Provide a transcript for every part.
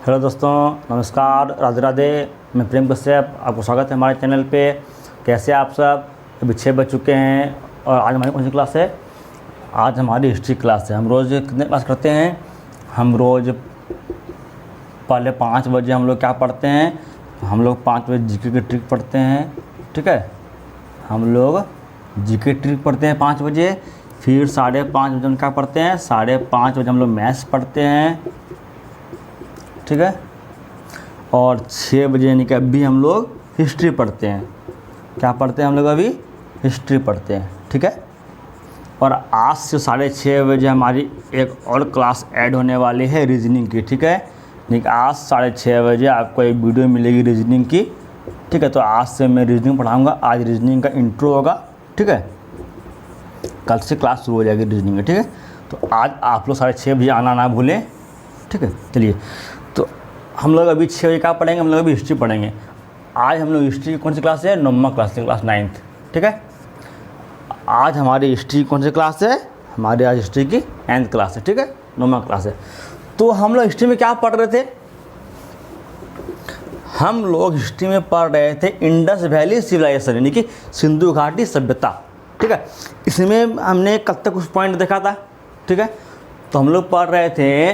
Hello दोस्तों, नमस्कार, राधे राधे। मैं प्रेम कश्यप, आपको स्वागत है हमारे चैनल पे। कैसे आप सब? अभी 6 बज चुके हैं और आज हमारी कौन सी क्लास है? आज हमारी हिस्ट्री क्लास है। हम रोज़ कितने क्लास करते हैं? हम रोज़ पहले 5 बजे हम लोग क्या पढ़ते हैं? हम लोग 5 बजे जीके की ट्रिक पढ़ते हैं, ठीक है। हम लोग जीके ट्रिक पढ़ते हैं 5 बजे। फिर 5:30 बजे हम क्या पढ़ते हैं? 5:30 बजे हम लोग मैथ्स पढ़ते हैं, ठीक है। और 6 बजे यानी कि अभी हम लोग हिस्ट्री पढ़ते हैं। क्या पढ़ते हैं हम लोग? अभी हिस्ट्री पढ़ते हैं, ठीक है। और आज से 6:30 बजे हमारी एक और क्लास ऐड होने वाली है रीजनिंग की, ठीक है। नहीं, आज 6:30 बजे आपको एक वीडियो मिलेगी रीजनिंग की, ठीक है। तो आज से मैं रीजनिंग पढ़ाऊँगा। आज रीजनिंग का इंट्रो होगा, ठीक है। कल से क्लास शुरू हो जाएगी रीजनिंग की, ठीक है। तो आज आप लोग 6:30 बजे आना ना भूलें, ठीक है। चलिए, तो हम लोग अभी 6 बजे क्या पढ़ेंगे? हम लोग अभी हिस्ट्री पढ़ेंगे। आज हम लोग हिस्ट्री की कौन सी क्लास है? 9वां क्लास है, क्लास 9th, ठीक है। आज हमारी हिस्ट्री कौन सी क्लास है? हमारी आज हिस्ट्री की 9th क्लास है, ठीक है। 9वां क्लास है। तो हम लोग हिस्ट्री में क्या पढ़ रहे थे? हम लोग हिस्ट्री में पढ़ रहे थे इंडस वैली सिविलाइजेशन, यानी कि सिंधु घाटी सभ्यता, ठीक है। इसमें हमने कल तक कुछ पॉइंट देखा था, ठीक है। तो हम लोग पढ़ रहे थे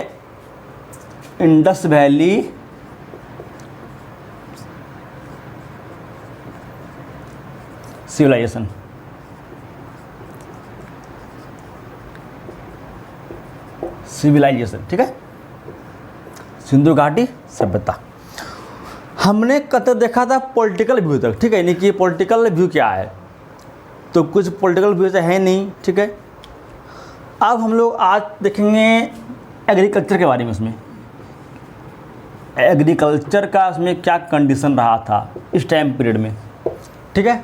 इंडस वैली सिविलाइजेशन, ठीक है। सिंधु घाटी सभ्यता हमने कत देखा था पॉलिटिकल व्यू तक, ठीक है। यानी कि पॉलिटिकल व्यू क्या है? तो कुछ पॉलिटिकल व्यू तो है नहीं, ठीक है। अब हम लोग आज देखेंगे एग्रीकल्चर के बारे में। इसमें एग्रीकल्चर का उसमें क्या कंडीशन रहा था इस टाइम पीरियड में, ठीक है।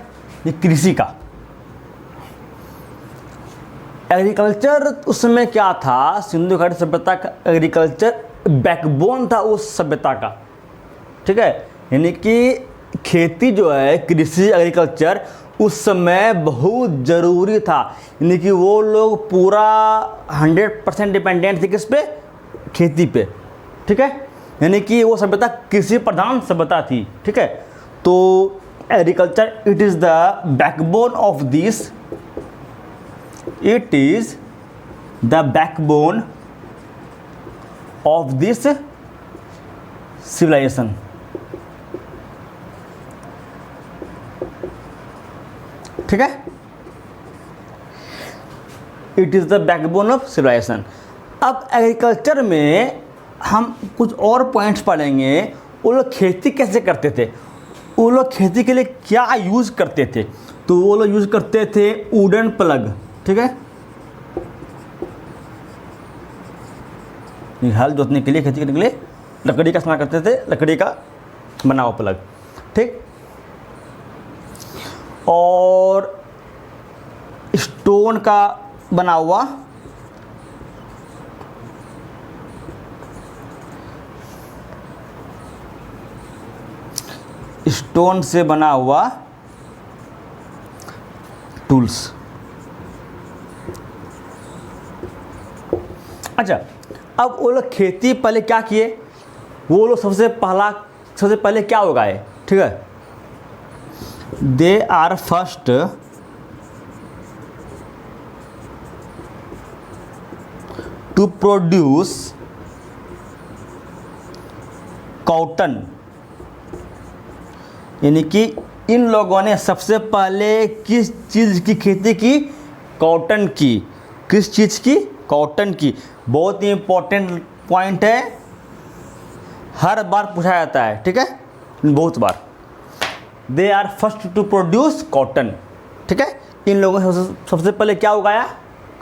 ये कृषि का एग्रीकल्चर उस समय क्या था? सिंधु घाटी सभ्यता का एग्रीकल्चर बैकबोन था उस सभ्यता का, ठीक है। यानी कि खेती जो है, कृषि, एग्रीकल्चर उस समय बहुत ज़रूरी था। यानी कि वो लोग पूरा 100% डिपेंडेंट थे किस पे? खेती पे, ठीक है। यानी कि वो सभ्यता कृषि प्रधान सभ्यता थी, ठीक है। तो agriculture it is the backbone of this, it is the backbone of this civilization, ठीक है। It is the backbone of civilization. अब एग्रीकल्चर में हम कुछ और पॉइंट्स पढ़ेंगे। वो लोग खेती कैसे करते थे, वो लोग खेती के लिए क्या यूज़ करते थे। तो वो लोग यूज़ करते थे वुडन प्लग, ठीक है। हल जोतने के लिए, खेती करने के लिए लकड़ी का इस्तेमाल करते थे, लकड़ी का बना हुआ प्लग, ठीक। और स्टोन का बना हुआ स्टोन से बना हुआ टूल्स। अच्छा, अब वो लोग खेती पहले क्या किए? वो लोग सबसे पहले क्या उगाए, ठीक है। They are first to produce cotton, यानी कि इन लोगों ने सबसे पहले किस चीज़ की खेती की? कॉटन की। किस चीज़ की? कॉटन की। बहुत ही इम्पोर्टेंट पॉइंट है, हर बार पूछा जाता है, ठीक है, बहुत बार। They are first to produce cotton, ठीक है। इन लोगों ने सबसे पहले क्या उगाया?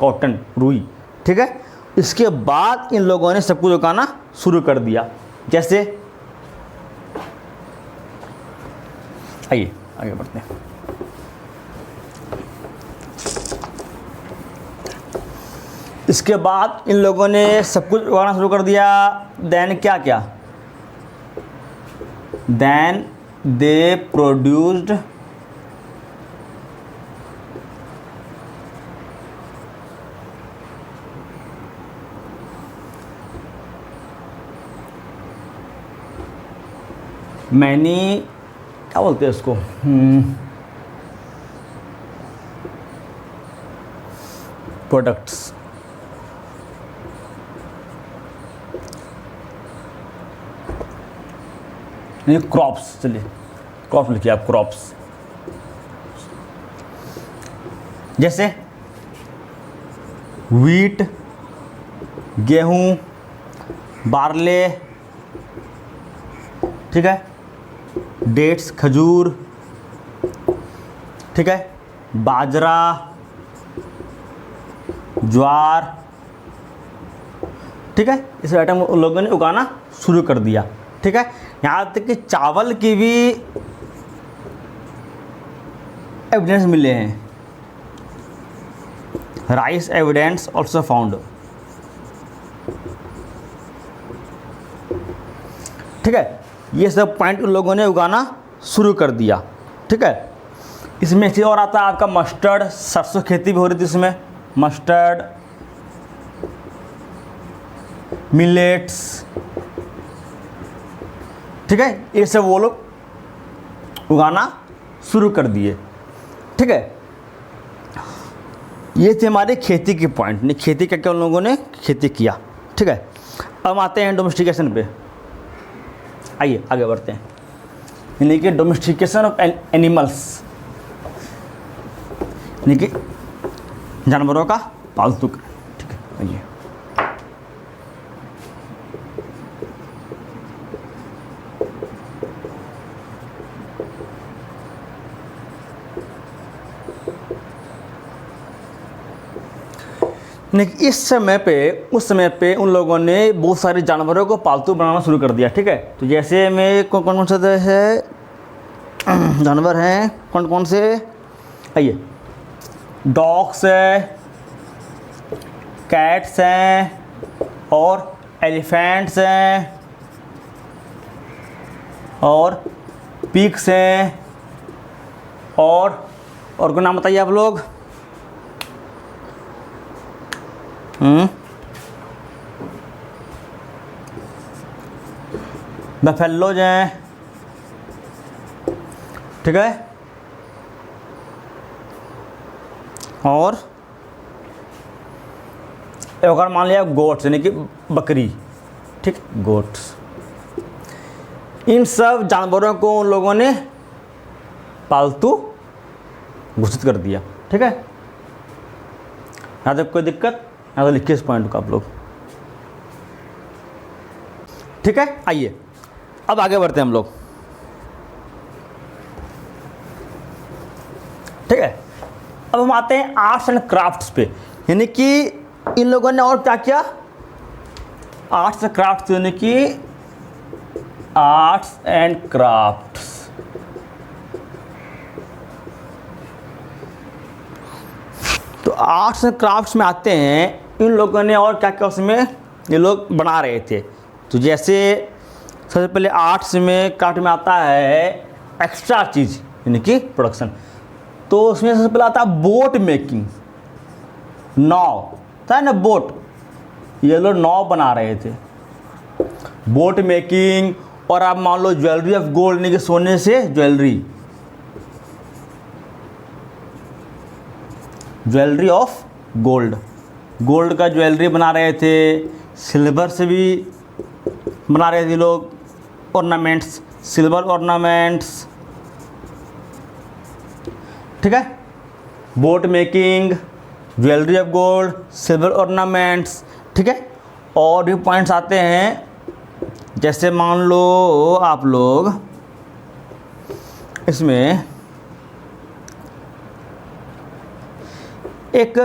कॉटन, रुई, ठीक है। इसके बाद इन लोगों ने सब कुछ उगाना शुरू कर दिया। जैसे आइए आगे बढ़ते हैं। इसके बाद इन लोगों ने सब कुछ उगाना शुरू कर दिया। देन क्या क्या? देन दे प्रोड्यूस्ड मैनी क्या बोलते हैं इसको, प्रोडक्ट्स, यानी क्रॉप्स। चलिए क्रॉप्स लिखिए आप, क्रॉप्स। जैसे व्हीट, गेहूं, बार्ले, ठीक है, डेट्स खजूर, ठीक है, बाजरा, ज्वार, ठीक है। इस आइटम उन लोगों ने उगाना शुरू कर दिया, ठीक है। यहाँ तक कि चावल की भी एविडेंस मिले हैं, राइस एविडेंस ऑल्सो फाउंड, ठीक है। ये सब पॉइंट उन लोगों ने उगाना शुरू कर दिया, ठीक है। इसमें एक चीज़ और आता है आपका मस्टर्ड, सरसों खेती भी हो रही थी इसमें, मस्टर्ड, मिलेट्स, ठीक है। ये सब वो लोग उगाना शुरू कर दिए, ठीक है। ये थे हमारे खेती के पॉइंट, नहीं खेती क्या क्या उन लोगों ने खेती किया, ठीक है। अब आते हैं डोमेस्टिकेशन पे, आइए आगे बढ़ते हैं। यानी कि डोमेस्टिकेशन ऑफ एनिमल्स, यानी कि जानवरों का पालतू, ठीक है। आइए इस समय पे, उस समय पे उन लोगों ने बहुत सारे जानवरों को पालतू बनाना शुरू कर दिया, ठीक है। तो जैसे में कौन कौन से है जानवर हैं, कौन कौन से, आइए, डॉग्स है, कैट्स हैं, और एलिफेंट्स हैं, और पिग्स हैं, और कोई नाम बताइए आप लोग। बफेलोज हैं, ठीक है, और एक और मान लिया गोट्स, यानी कि बकरी, ठीक, गोट्स। इन सब जानवरों को उन लोगों ने पालतू घोषित कर दिया, ठीक है। यहाँ तक कोई दिक्कत, यहाँ तो लिखिए इस पॉइंट को आप लोग, ठीक है। आइए अब आगे बढ़ते हैं हम लोग, ठीक है। अब हम आते हैं आर्ट्स एंड क्राफ्ट्स पे, यानी कि इन लोगों ने और क्या किया, आर्ट्स एंड क्राफ्ट्स, यानी कि आर्ट्स एंड क्राफ्ट्स। तो आर्ट्स एंड क्राफ्ट्स में आते हैं, इन लोगों ने और क्या क्या उसमें ये लोग बना रहे थे। तो जैसे सबसे पहले आर्ट्स में, क्राफ्ट में आता है एक्स्ट्रा चीज़, यानी कि प्रोडक्शन। तो उसमें सबसे पहले आता है बोट मेकिंग, नाव था ना, बोट, ये लोग नाव बना रहे थे, बोट मेकिंग। और आप मान लो ज्वेलरी ऑफ गोल्ड, यानी कि सोने से jewellery, jewellery of gold, gold का ज्वेलरी बना रहे थे, सिल्वर से भी बना रहे थे लोग ऑर्नामेंट्स, सिल्वर ऑर्नामेंट्स, ठीक है। Boat making, jewellery of gold, silver ornaments, ठीक है। और भी पॉइंट्स आते हैं, जैसे मान लो आप लोग इसमें एक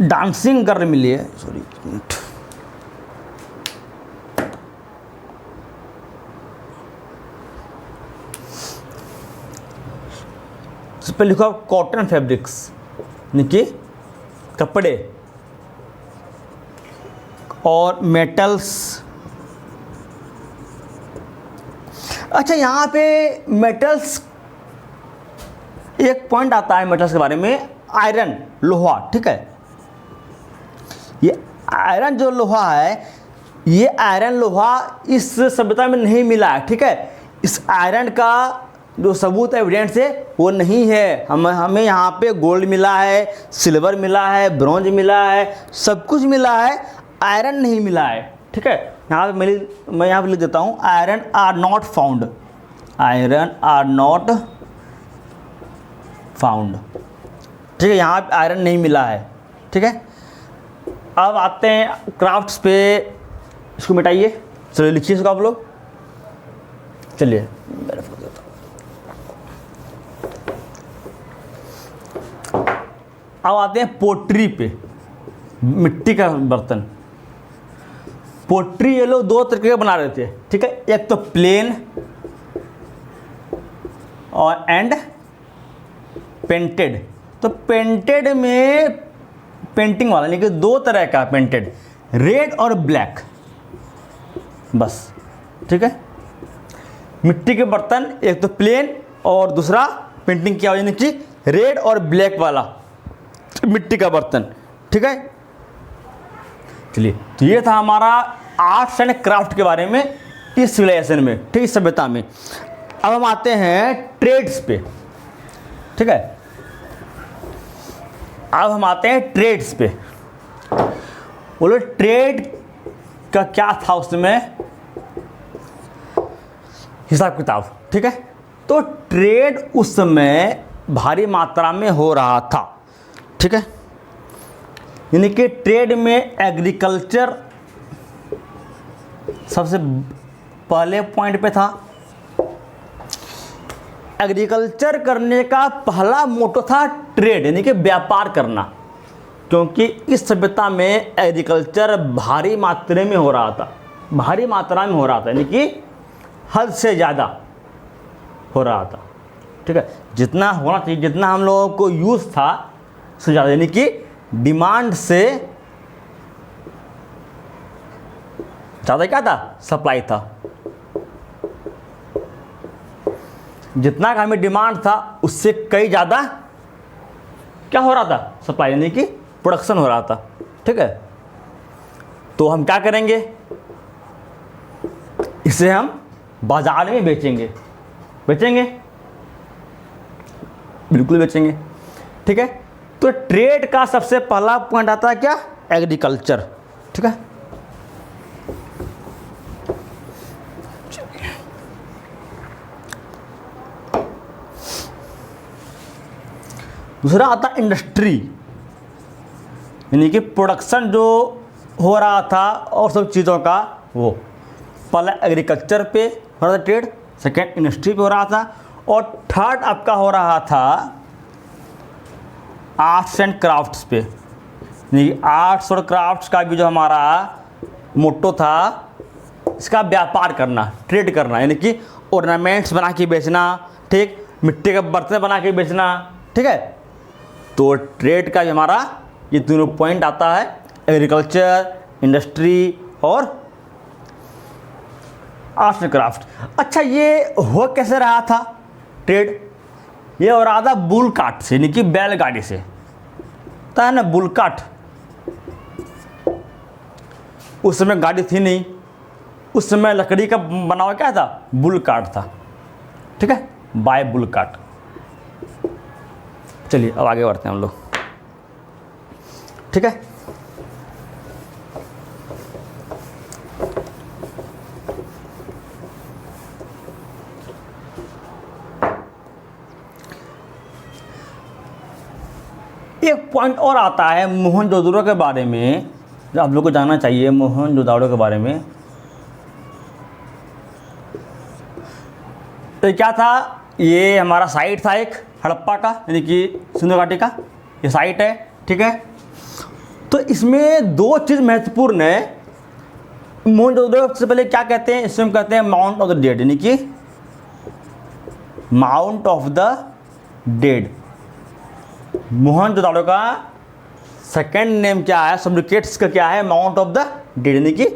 डांसिंग गर्ल मिली है, सॉरी इस पर लिखा कॉटन फैब्रिक्स, यानी कि कपड़े, और मेटल्स। अच्छा, यहाँ पे मेटल्स एक पॉइंट आता है मेटल्स के बारे में, आयरन, लोहा, ठीक है। ये आयरन जो लोहा है, ये आयरन लोहा इस सभ्यता में नहीं मिला है, ठीक है। इस आयरन का जो सबूत एविडेंस है वो नहीं है। हमें यहाँ पे गोल्ड मिला है, सिल्वर मिला है, ब्रॉन्ज मिला है, सब कुछ मिला है, आयरन नहीं मिला है, ठीक है। यहाँ पे मैं यहाँ पे लिख देता हूँ, iron are not found, iron are not found, ठीक है। यहाँ पे आयरन नहीं मिला है, ठीक है। अब आते हैं क्राफ्ट्स पे, इसको मिटाइए, चलिए लिखिए इसको आप लोग, चलिए मेरे फोन देता हूँ। अब आते हैं पोट्री पे, मिट्टी का बर्तन। पोट्री ये लोग दो तरीके का बना रहे थे, ठीक है। एक तो प्लेन और एंड पेंटेड। तो पेंटेड में पेंटिंग वाला, लेकिन दो तरह का पेंटेड, रेड और ब्लैक, बस, ठीक है। मिट्टी के बर्तन एक तो प्लेन और दूसरा पेंटिंग किया हुआ, यानी कि रेड और ब्लैक वाला मिट्टी का बर्तन, ठीक है। चलिए, तो ये था हमारा आर्ट्स एंड क्राफ्ट के बारे में इस सिविलाइजेशन में, ठीक है, इस सभ्यता में। अब हम आते हैं ट्रेड्स पे, ठीक है। अब हम आते हैं ट्रेड्स पे। बोलो ट्रेड का क्या था उसमें हिसाब किताब, ठीक है। तो ट्रेड उस समय भारी मात्रा में हो रहा था, ठीक है। यानी कि ट्रेड में एग्रीकल्चर सबसे पहले पॉइंट पे था। एग्रीकल्चर करने का पहला मोटो था ट्रेड, यानी कि व्यापार करना, क्योंकि इस सभ्यता में एग्रीकल्चर भारी मात्रा में हो रहा था, भारी मात्रा में हो रहा था, यानी कि हद से ज़्यादा हो रहा था, ठीक है। जितना होना चाहिए, जितना हम लोगों को यूज़ था उससे ज़्यादा, यानी कि डिमांड से ज़्यादा क्या था, सप्लाई था। जितना का हमें डिमांड था उससे कई ज़्यादा क्या हो रहा था, सप्लाई, यानी कि प्रोडक्शन हो रहा था, ठीक है। तो हम क्या करेंगे, इसे हम बाजार में बेचेंगे, बेचेंगे, बिल्कुल बेचेंगे, ठीक है। तो ट्रेड का सबसे पहला पॉइंट आता है क्या, एग्रीकल्चर, ठीक है। दूसरा आता इंडस्ट्री, यानी कि प्रोडक्शन जो हो रहा था और सब चीज़ों का, वो पहला एग्रीकल्चर पे हो रहा था ट्रेड, सेकेंड इंडस्ट्री पे हो रहा था, और थर्ड आपका हो रहा था आर्ट्स एंड क्राफ्ट्स पे। यानी आर्ट्स और क्राफ्ट्स का भी जो हमारा मोटो था, इसका व्यापार करना, ट्रेड करना, यानी कि ऑर्नामेंट्स बना के बेचना, ठीक, मिट्टी के बर्तन बना के बेचना, ठीक है। तो ट्रेड का भी हमारा ये तीनों पॉइंट आता है, एग्रीकल्चर, इंडस्ट्री और आर्ट्स एंड क्राफ्ट। अच्छा, ये हो कैसे रहा था ट्रेड, ये हो रहा था बुल काट से, यानी कि बैलगाड़ी से, था ना, बुल काट। उस समय गाड़ी थी नहीं, उस समय लकड़ी का बना हुआ क्या था, बुल काट था, ठीक है, बाय बुल काट। चलिए अब आगे बढ़ते हैं हम लोग, ठीक है। एक पॉइंट और आता है मोहनजोदड़ो के बारे में, जो आप लोग को जानना चाहिए मोहनजोदड़ो के बारे में। तो क्या था, ये हमारा साइट था एक हड़प्पा का, यानी कि सिंधु घाटी का ये साइट है, ठीक है। तो इसमें दो चीज़ महत्वपूर्ण है। मोहनजोदड़ो सबसे पहले क्या कहते हैं, इसमें हम कहते हैं माउंट ऑफ द डेड, यानी कि mount of the dead. Mohenjodaro का सेकेंड नेम क्या है, सब्रिकेट्स का क्या है, माउंट ऑफ द डेड, यानी कि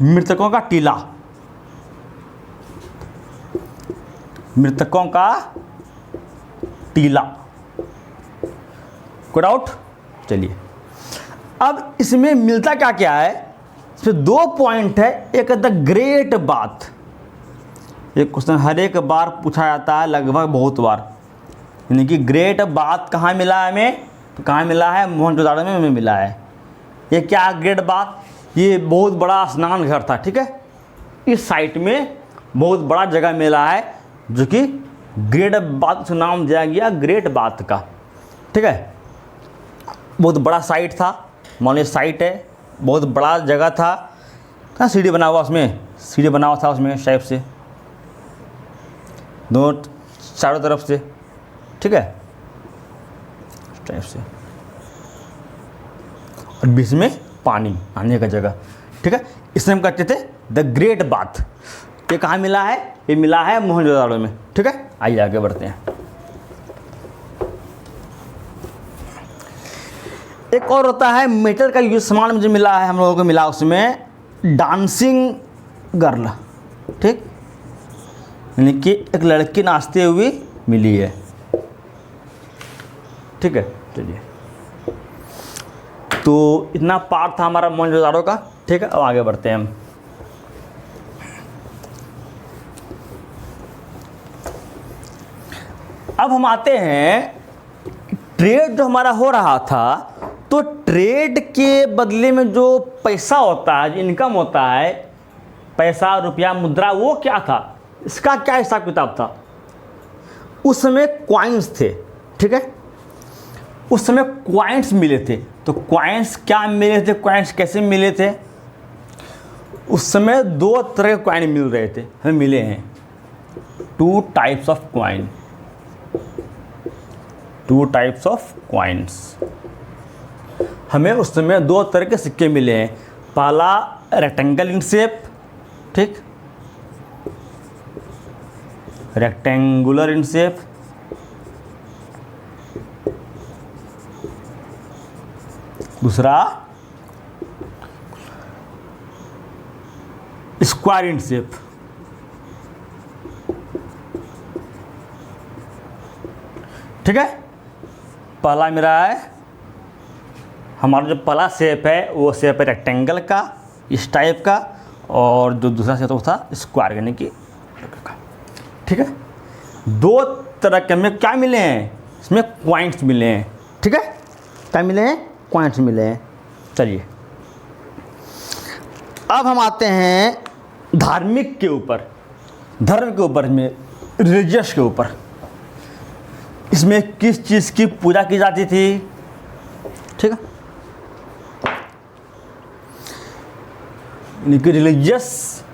मृतकों का टीला, मृतकों का टीला। कोई डाउट? चलिए, अब इसमें मिलता क्या क्या है, इसमें 2 पॉइंट है। एक द ग्रेट बाथ, एक क्वेश्चन हर एक बार पूछा जाता है, लगभग बहुत बार, यानी कि ग्रेट बाथ कहाँ मिला है हमें, तो कहाँ मिला है, मोहनजोदाड़ो में हमें मिला है। ये क्या ग्रेट बाथ, ये बहुत बड़ा स्नान घर था, ठीक है। इस साइट में बहुत बड़ा जगह मिला है जो कि ग्रेट बाथ से नाम दिया गया, ग्रेट बाथ का, ठीक है। बहुत बड़ा साइट था, मान लीजिए साइट है, बहुत बड़ा जगह था। कहाँ सीढ़ी बना हुआ, उसमें सीढ़ी बना हुआ था उसमें टाइप से, दोनों चारों तरफ से, ठीक है, टाइप से, और बीच में पानी आने का जगह, ठीक है। इसमें हम कहते थे द ग्रेट बाथ। ये कहाँ मिला है, ये मिला है मोहनजोदाड़ो में, ठीक है। आइए आगे बढ़ते हैं। एक और होता है मेटल का यूज सामान मुझे मिला है, हम लोगों को मिला उसमें डांसिंग गर्ल, ठीक, यानी कि एक लड़की नाचते हुए मिली है, ठीक है। चलिए, तो इतना पार्ट था हमारा मोहनजोदाड़ो का, ठीक है। अब आगे बढ़ते हैं हम। अब हम आते हैं, ट्रेड जो हमारा हो रहा था, तो ट्रेड के बदले में जो पैसा होता है, जो इनकम होता है, पैसा, रुपया, मुद्रा, वो क्या था, इसका क्या हिसाब किताब था। उस समय क्वाइंस थे, ठीक है। उस समय क्वाइंस मिले थे। तो क्वाइंस क्या मिले थे, क्वाइंस कैसे मिले थे। उस समय 2 तरह के क्वाइन मिल रहे थे, हमें मिले हैं 2 types of coin, 2 types of coins. हमें उस समय 2 तरह के सिक्के मिले हैं। पहला रेक्टेंगल इन शेप, ठीक, रेक्टेंगुलर इन शेप, दूसरा स्क्वायर इन शेप, ठीक है। पहला मेरा है, हमारा जो पहला शेप है वो शेप है रेक्टेंगल का, इस टाइप का, और जो दूसरा शेप वो था स्क्वायर, यानी कि, ठीक है। 2 तरह के हमें क्या मिले हैं, इसमें क्वाइंट्स मिले हैं, ठीक है। क्या मिले हैं, क्वाइंट्स मिले हैं। चलिए, अब हम आते हैं धार्मिक के ऊपर, धर्म के ऊपर, में रिलीजियस के ऊपर। इसमें किस चीज़ की पूजा की जाती थी, ठीक है। रिलीजियस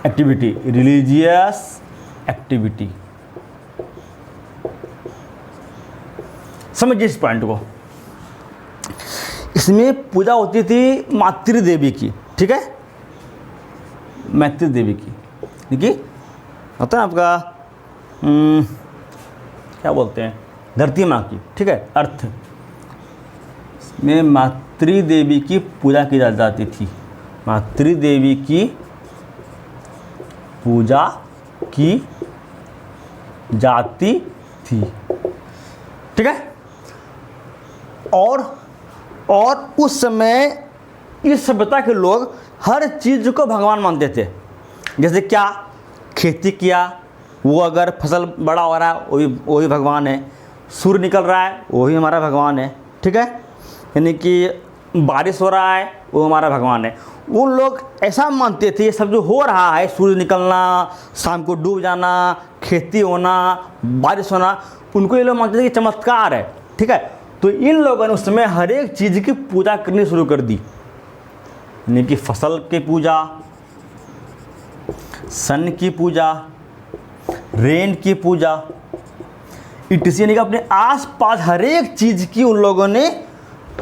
एक्टिविटी, रिलीजियस एक्टिविटी, समझिए इस पॉइंट को। इसमें पूजा होती थी मातृ देवी की, ठीक है, मातृ देवी की, देखिए होता है आपका क्या बोलते हैं, धरती माँ की, ठीक है, अर्थ में मातृ देवी की पूजा की जाती थी। मातृ देवी की पूजा की जाती थी, ठीक है। और उस समय इस सभ्यता के लोग हर चीज़ को भगवान मानते थे। जैसे क्या, खेती किया, वो अगर फसल बड़ा हो रहा है वो भी भगवान है, सूर्य निकल रहा है वो भी हमारा भगवान है, ठीक है, यानी कि बारिश हो रहा है वो हमारा भगवान है। वो लोग ऐसा मानते थे ये सब जो हो रहा है, सूर्य निकलना, शाम को डूब जाना, खेती होना, बारिश होना, उनको ये लोग मानते थे कि चमत्कार है, ठीक है। तो इन लोगों ने उस समय हर एक चीज़ की पूजा करनी शुरू कर दी, यानी कि फसल की पूजा, सन की पूजा, रेन की पूजा, इटसी, यानी कि अपने आसपास हर एक चीज़ की उन लोगों ने,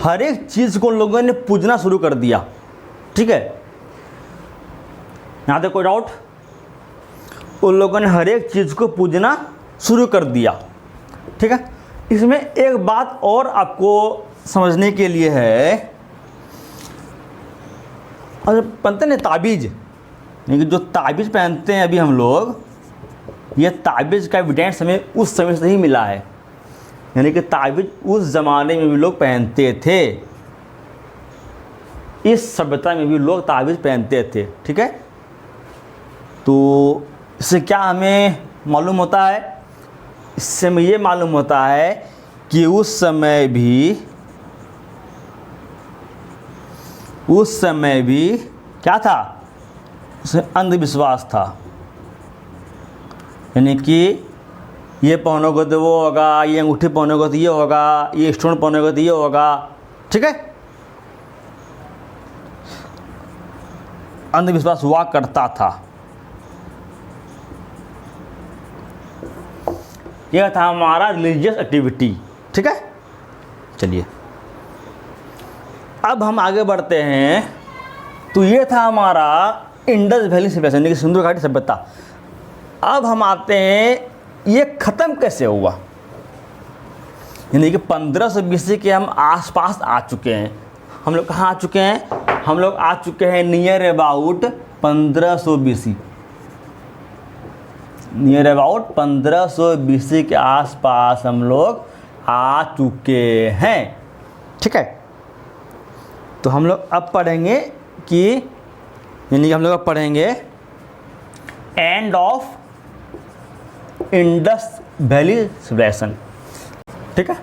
हर एक चीज़ को उन लोगों ने पूजना शुरू कर दिया, ठीक है। यहाँ तक कोई डाउट, उन लोगों ने हर एक चीज़ को पूजना शुरू कर दिया, ठीक है। इसमें एक बात और आपको समझने के लिए है, और पहनते हैं ताबीज़, यानी कि जो ताबीज़ पहनते हैं अभी हम लोग, ये ताबीज़ का एविडेंस हमें उस समय से ही मिला है, यानी कि ताबीज़ उस ज़माने में भी लोग पहनते थे, इस सभ्यता में भी लोग ताबीज़ पहनते थे। ठीक है, तो इससे क्या हमें मालूम होता है? इससे हमें ये मालूम होता है कि उस समय भी क्या था? उसमें अंधविश्वास था। यानी कि ये पहनोगे तो वो होगा, ये अंगूठी पहनोगे तो ये होगा, ये स्टोन पहनोगे तो ये होगा। ठीक है, अंधविश्वास हुआ करता था। यह था हमारा रिलीजियस एक्टिविटी। ठीक है, चलिए अब हम आगे बढ़ते हैं। तो ये था हमारा इंडस वैली सिविलाइजेशन, यानी कि सिंधु घाटी सभ्यता। अब हम आते हैं ये ख़त्म कैसे हुआ, यानी कि 1500 BC के हम आसपास आ चुके हैं। हम लोग कहाँ आ चुके हैं? हम लोग आ चुके हैं near about 1500 BC। Near about 1500 BC के आसपास हम लोग आ चुके हैं। ठीक है, तो हम लोग अब पढ़ेंगे कि यानी कि हम लोग अब पढ़ेंगे end of Indus valley civilization. ठीक है,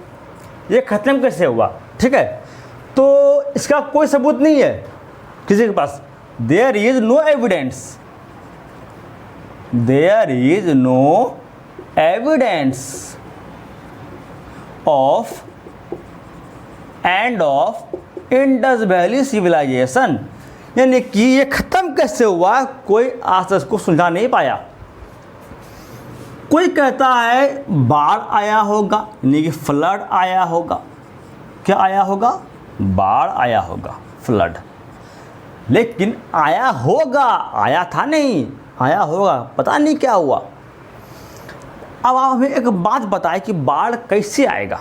ये ख़त्म कैसे हुआ? ठीक है, तो इसका कोई सबूत नहीं है किसी के पास। There is no evidence, there is no evidence of end of Indus valley civilization. यानी कि ये ख़त्म कैसे हुआ, कोई आज तक इसको सुलझा नहीं पाया। कोई कहता है बाढ़ आया होगा, यानी कि फ्लड आया होगा। क्या आया होगा? बाढ़ आया होगा, फ्लड। लेकिन आया होगा, आया था नहीं, आया होगा, पता नहीं क्या हुआ। अब आप हमें एक बात बताएं कि बाढ़ कैसे आएगा,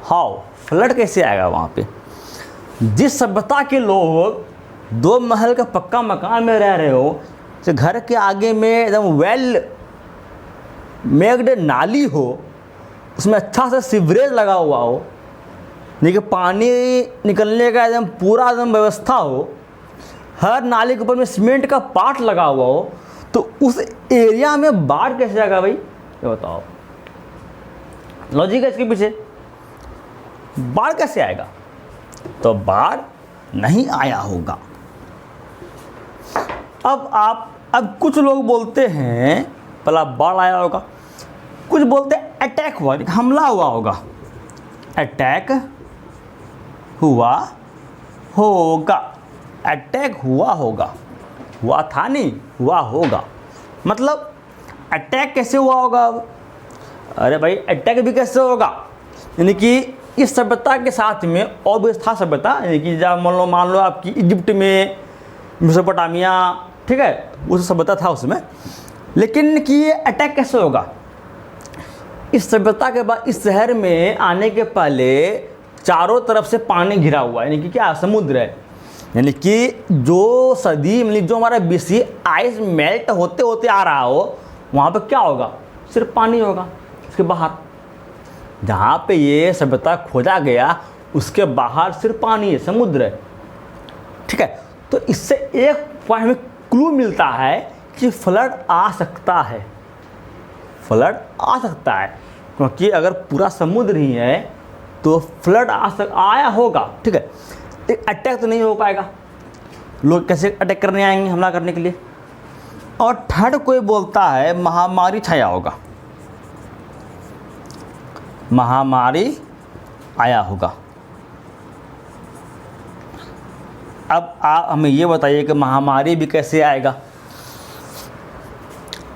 हाउ, फ्लड कैसे आएगा वहाँ पे? जिस सभ्यता के लोग 2 महल का पक्का मकान में रह रहे हो, तो घर के आगे में एकदम वेल मेग्ड नाली हो, उसमें अच्छा से सीवरेज लगा हुआ हो, यानी कि पानी निकलने का एकदम पूरा एकदम व्यवस्था हो, हर नाली के ऊपर में सीमेंट का पार्ट लगा हुआ हो, तो उस एरिया में बाढ़ कैसे आएगा भाई? ये बताओ, लॉजिक है इसके पीछे। बाढ़ कैसे आएगा? तो बाढ़ नहीं आया होगा। अब कुछ लोग बोलते हैं पहला बाढ़ आया होगा, कुछ बोलते हैं अटैक हुआ, हमला हुआ होगा। अटैक हुआ होगा, अटैक हुआ होगा, हुआ था नहीं, हुआ होगा। मतलब अटैक कैसे हुआ होगा? अब अरे भाई अटैक भी कैसे होगा? यानी कि इस सभ्यता के साथ में और भी था सभ्यता, यानी कि जब मान लो आपकी इजिप्ट में, मेसोपोटामिया, ठीक है, उस सभ्यता था उसमें। लेकिन कि ये अटैक कैसे होगा? इस सभ्यता के बाद इस शहर में आने के पहले चारों तरफ से पानी घिरा हुआ है, यानी कि क्या, समुद्र है। यानी कि जो सदी, मतलब जो हमारा BC आइस मेल्ट होते होते आ रहा हो, वहाँ पे क्या होगा? सिर्फ पानी होगा। इसके बाहर जहाँ पे ये सभ्यता खोजा गया, उसके बाहर सिर्फ पानी है, समुद्र है। ठीक है, तो इससे एक पॉइंट हमें क्लू मिलता है कि फ्लड आ सकता है, फ्लड आ सकता है, क्योंकि अगर पूरा समुद्र ही है तो फ्लड आया होगा। ठीक है, एक अटैक तो नहीं हो पाएगा, लोग कैसे अटैक करने आएंगे, हमला करने के लिए? और थर्ड कोई बोलता है महामारी छाया होगा, महामारी आया होगा। अब आप हमें ये बताइए कि महामारी भी कैसे आएगा?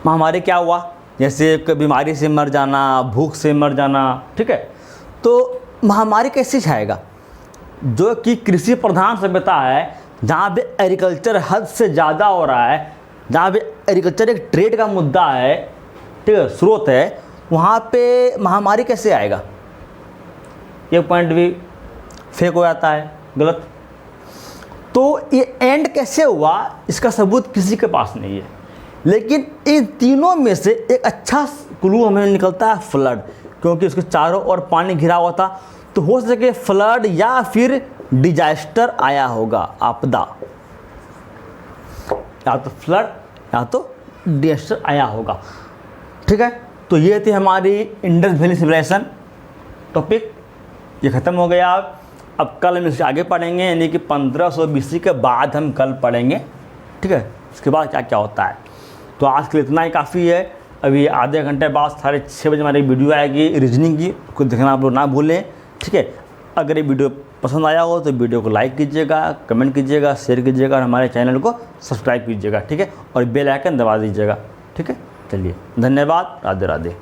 महामारी क्या हुआ? जैसे एक बीमारी से मर जाना, भूख से मर जाना, ठीक है, तो महामारी कैसे छाएगा? जो कि कृषि प्रधान सभ्यता है, जहाँ पे एग्रीकल्चर हद से ज़्यादा हो रहा है, जहाँ पे एग्रीकल्चर एक ट्रेड का मुद्दा है, ठीक है, स्रोत है, वहाँ पे महामारी कैसे आएगा? ये पॉइंट भी फेक हो जाता है, गलत। तो ये एंड कैसे हुआ, इसका सबूत किसी के पास नहीं है। लेकिन इन तीनों में से एक अच्छा क्लू हमें निकलता है फ्लड, क्योंकि उसके चारों ओर पानी घिरा हुआ था। तो हो सके फ्लड या फिर डिजास्टर आया होगा, आपदा, या तो फ्लड या तो डिजास्टर आया होगा। ठीक है, तो ये थी हमारी इंडस वैली सिविलाइजेशन टॉपिक, ये ख़त्म हो गया। अब कल हम इससे आगे पढ़ेंगे, यानी कि 1500 BC के बाद हम कल पढ़ेंगे। ठीक है, उसके बाद क्या क्या होता है। तो आज के लिए इतना ही काफ़ी है। अभी आधे घंटे बाद 6:30 बजे हमारी वीडियो आएगी रीजनिंग की, उसको देखना आप लोग ना भूलें। ठीक है, अगर ये वीडियो पसंद आया हो तो वीडियो को लाइक कीजिएगा, कमेंट कीजिएगा, शेयर कीजिएगा और हमारे चैनल को सब्सक्राइब कीजिएगा। ठीक है, और बेल आइकन दबा दीजिएगा। ठीक है, चलिए, धन्यवाद, राधे राधे।